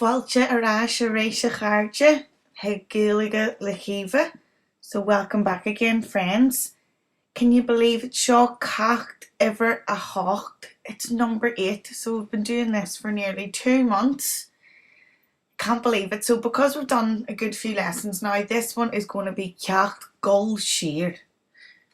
Fáilte arás a rééis a Gaeilge, Gaeilge le Caoimhe. So welcome back again, friends. Can you believe it's Ceacht ever a hocht? It's number 8, so we've been doing this for nearly 2 months. Can't believe it. So because we've done a good few lessons now, this one is going to be Ceacht Gaeilge,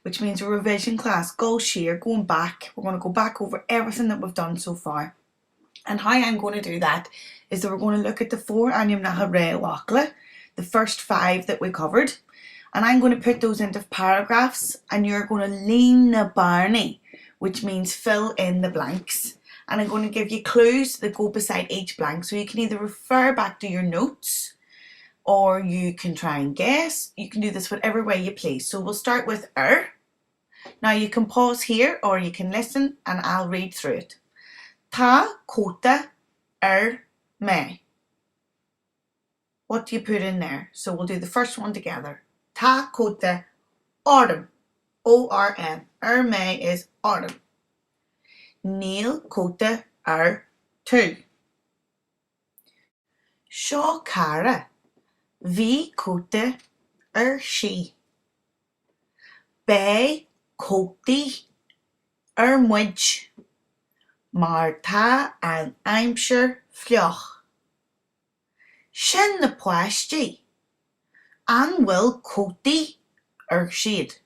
which means a revision class. Gaeilge, going back. We're going to go back over everything that we've done so far. And how I'm going to do that is that we're going to look at the Forainm Réamhfhoclach, the first 5 that we covered, and I'm going to put those into paragraphs, and you're going to lean na barney, which means fill in the blanks. And I'm going to give you clues that go beside each blank, so you can either refer back to your notes or you can try and guess. You can do this whatever way you please. So we'll start with Now you can pause here or you can listen and I'll read through it. Tá cóta me. What do you put in there? So we'll do the first one together. Tá cóta autumn. O-R-M. Me is autumn. Níl cóta tú. Seo cara. Bhí cóta sí. Bé cótaí muid. Mar tá an aimsir fleoch. Sin na pláistí. An bhfuil cótaí siad.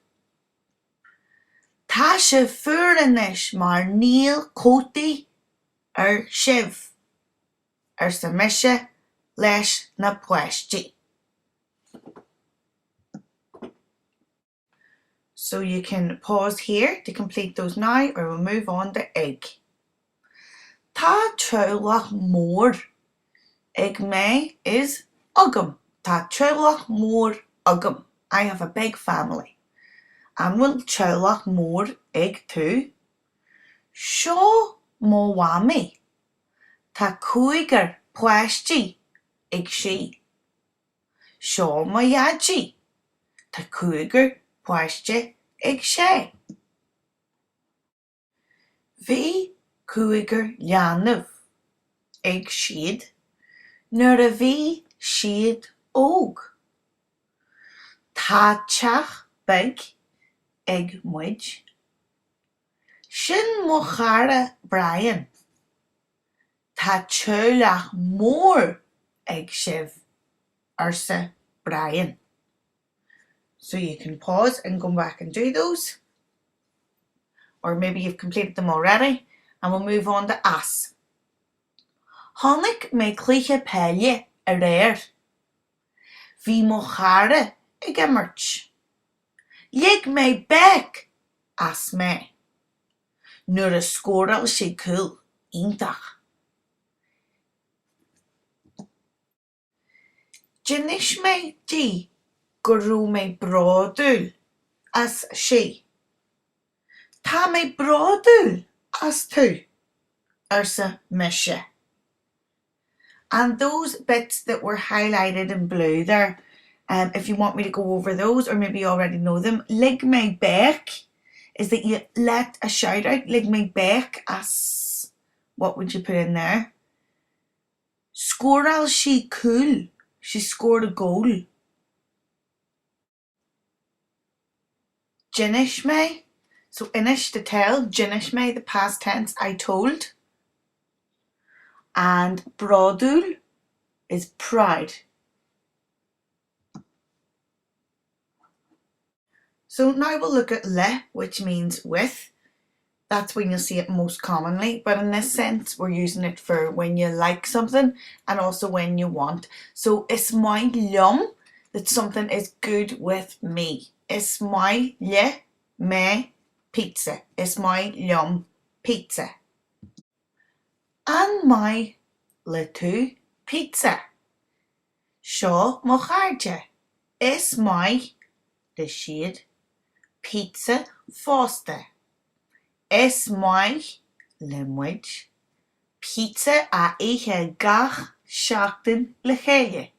Tá sé fuaireanais mar níl cótaí sibh sa mise leis na pláistí. So you can pause here to complete those now, or we'll move on to egg. Tá treabhlach mór. Me is agam. Tá treabhlach mór agam. I have a big family. And bhfuil treabhlach mór tú. Seo má bhaimi. Tá 5 pláistí sí. Seo má dheadtí. Tá 5 pláiste sé. Bhí 5 leanbh siad nuair a bhí siad óg. Tá teach beag muid. Sin mo chara Brian. Tá treabhlach mór sibh sa Brian. So you can pause and go back and do those. Or maybe you've completed them already. And we'll move on to as. Tonic me cluiche peile réir. Bhí mo chara immert. Lig me bec as me. Nuair a scóráil sé cool iontach. Dinis me dí gur raibh me bráúil as sí. Tá me bráúil as tú sa mise. And those bits that were highlighted in blue there, if you want me to go over those, or maybe you already know them, lig me bec is that you let a shout out. Lig me bec as, what would you put in there? Scóráil she cool. She scored a goal. Dinis me. So inish to tell, dinis me, the past tense, I told. And bradúil is pride. So now we'll look at le, which means with. That's when you'll see it most commonly, but in this sense we're using it for when you like something and also when you want. So is my liom that something is good with me. Is my le me pizza. Is my liom pizza. An my le tú pizza. Seo mo chairde. Is my le siad pizza fásta. Is my le muid pizza a ihe gach seachtain le chéile.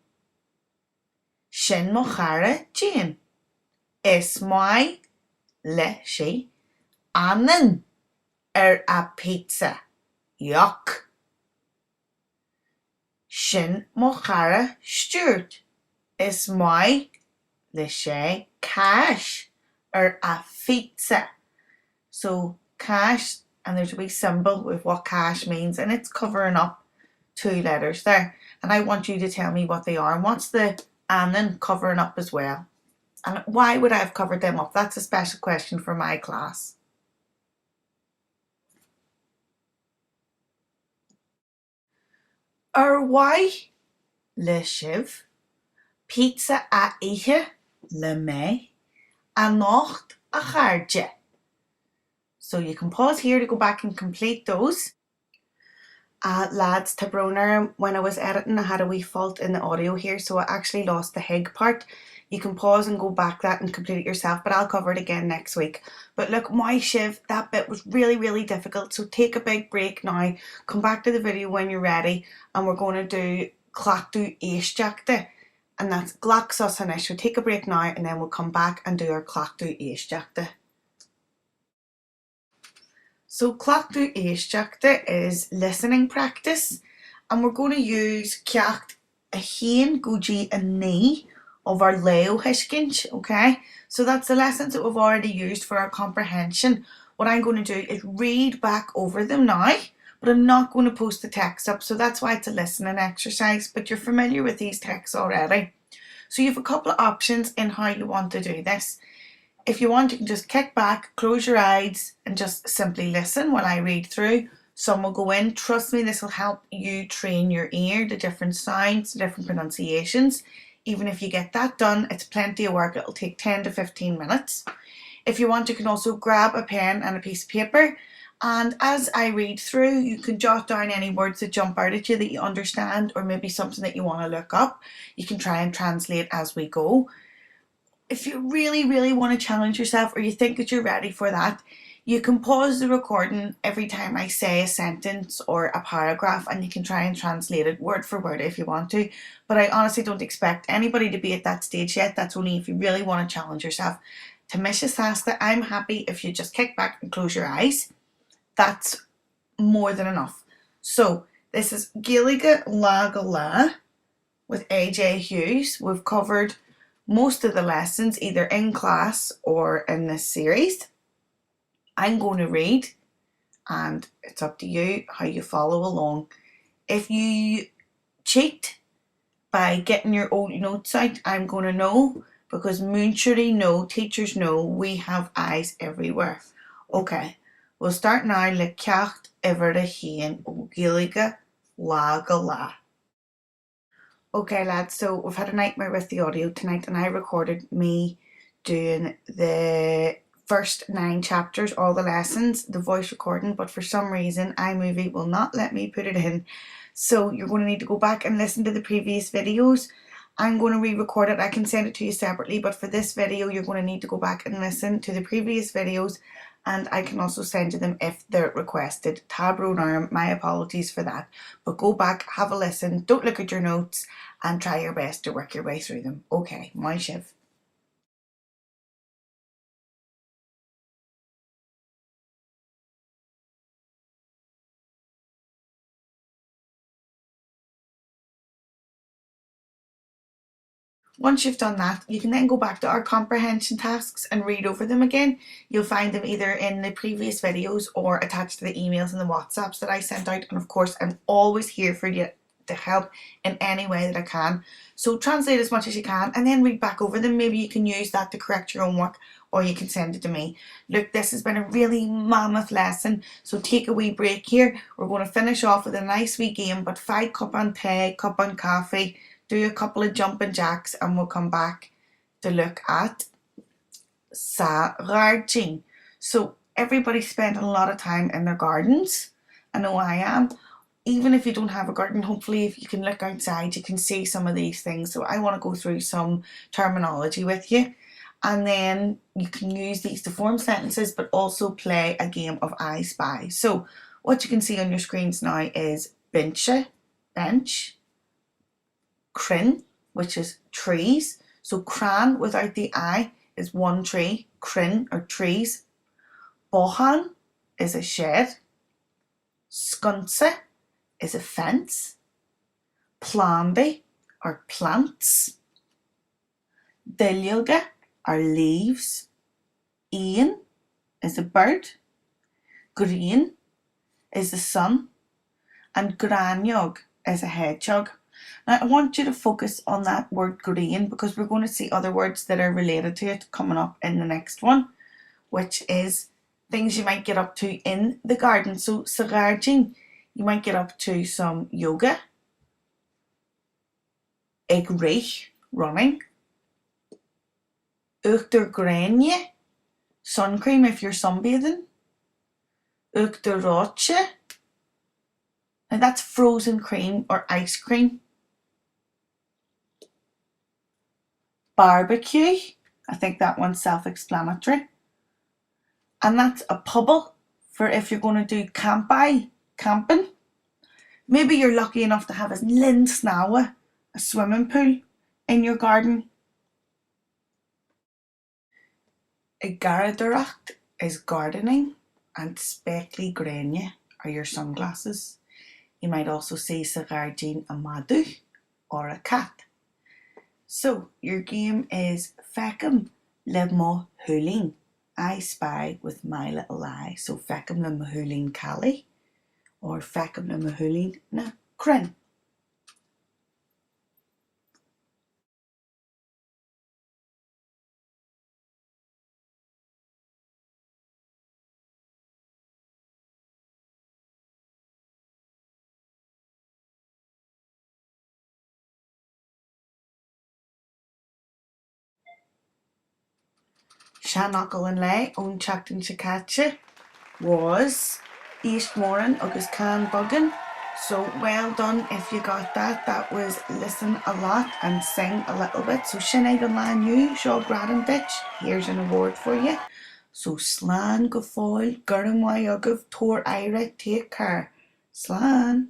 Sin mo chara Jane. Is my le sé anan a pizza. Yuck. Sin mo chara Stuart. Is my le sé cash or a pizza. So cash, and there's a wee symbol with what cash means, and it's covering up two letters there. And I want you to tell me what they are and what's the anon covering up as well. And why would I have covered them up? That's a special question for my class. Why le shiv, pizza a ihe le me, a nocht a Gaeilge. So you can pause here to go back and complete those. Lads, to Broner, when I was editing I had a wee fault in the audio here, so I actually lost the Haigh part. You can pause and go back that and complete it yourself, but I'll cover it again next week. But look, my shiv, that bit was really difficult, so take a big break now, come back to the video when you're ready, and we're going to do Congratualtions, and that's gach sus. So take a break now and then we'll come back and do our Congratualtions. So Congratualtions is listening practice, and we're going to use Ceacht, a hain, goji, and knee of our Leo Hishkinch, okay? So that's the lessons that we've already used for our comprehension. What I'm going to do is read back over them now, but I'm not going to post the text up, so that's why it's a listening exercise, but you're familiar with these texts already. So you have a couple of options in how you want to do this. If you want, you can just kick back, close your eyes, and just simply listen while I read through. Some will go in. Trust me, this will help you train your ear, the different sounds, the different pronunciations. Even if you get that done, it's plenty of work. It'll take 10 to 15 minutes. If you want, you can also grab a pen and a piece of paper. And as I read through, you can jot down any words that jump out at you that you understand, or maybe something that you want to look up. You can try and translate as we go. If you really want to challenge yourself, or you think that you're ready for that, you can pause the recording every time I say a sentence or a paragraph, and you can try and translate it word for word if you want to. But I honestly don't expect anybody to be at that stage yet. That's only if you really want to challenge yourself. To Misha Sasta, I'm happy if you just kick back and close your eyes. That's more than enough. So this is Gaeilge La with AJ Hughes. We've covered most of the lessons either in class or in this series. I'm going to read, and it's up to you how you follow along. If you cheat by getting your old notes out, I'm going to know, because Moonshiri know, teachers know, we have eyes everywhere. Okay, we'll start now. Le ceacht iver a hain ó Gaeilge La. Okay lads, so we've had a nightmare with the audio tonight, and I recorded me doing the first 9 chapters, all the lessons, the voice recording, but for some reason iMovie will not let me put it in. So you're going to need to go back and listen to the previous videos. I'm going to re-record it. I can send it to you separately, but for this video you're going to need to go back and listen to the previous videos, and I can also send you them if they're requested. Tabroon, my apologies for that. But go back, have a listen, don't look at your notes, and try your best to work your way through them. Okay, my shiv. Once you've done that, you can then go back to our comprehension tasks and read over them again. You'll find them either in the previous videos or attached to the emails and the WhatsApps that I sent out. And of course, I'm always here for you to help in any way that I can. So translate as much as you can and then read back over them. Maybe you can use that to correct your own work, or you can send it to me. Look, this has been a really mammoth lesson, so take a wee break here. We're going to finish off with a nice wee game, but 5 cup on tea, cup on coffee, do a couple of jumping jacks, and we'll come back to look at gardening. So everybody spent a lot of time in their gardens. I know I am. Even if you don't have a garden, hopefully if you can look outside you can see some of these things. So I want to go through some terminology with you, and then you can use these to form sentences but also play a game of I Spy. So what you can see on your screens now is bench, crin, which is trees. So cran without the I is one tree, crin or trees. Bohan is a shed. Sconsa is a fence. Plandae are plants. Gaeilge are leaves. Ian is a bird. Green is the sun. And Grainneog is a hedgehog. Now I want you to focus on that word green because we're going to see other words that are related to it coming up in the next one, which is things you might get up to in the garden. So Ceacht, you might get up to some yoga, Reich, running, Grainne, sun cream if you're sunbathing, Roche, now that's frozen cream or ice cream. Barbecue, I think that one's self-explanatory. And that's a pubble for if you're going to do camping. Maybe you're lucky enough to have a linsnawa, a swimming pool in your garden. A Gaeilge is gardening, and Speckly Grainne are your sunglasses. You might also say Ceacht a madu or a cat. So your game is Fecum le mo hulin. I spy with my little eye. So Fecum le mo hulin Callie or Fecum le mo hulin na Crin. Seanachal an lei ón teacht an Ceacht was East Moran agus Can Buggan. So well done if you got that. That was listen a lot and sing a little bit. So Sinead an Lan you, Shaw Braden Ditch, here's an award for you. So Slán go fáil, Gurran Mai agah, Tor Ira, take care. Slán.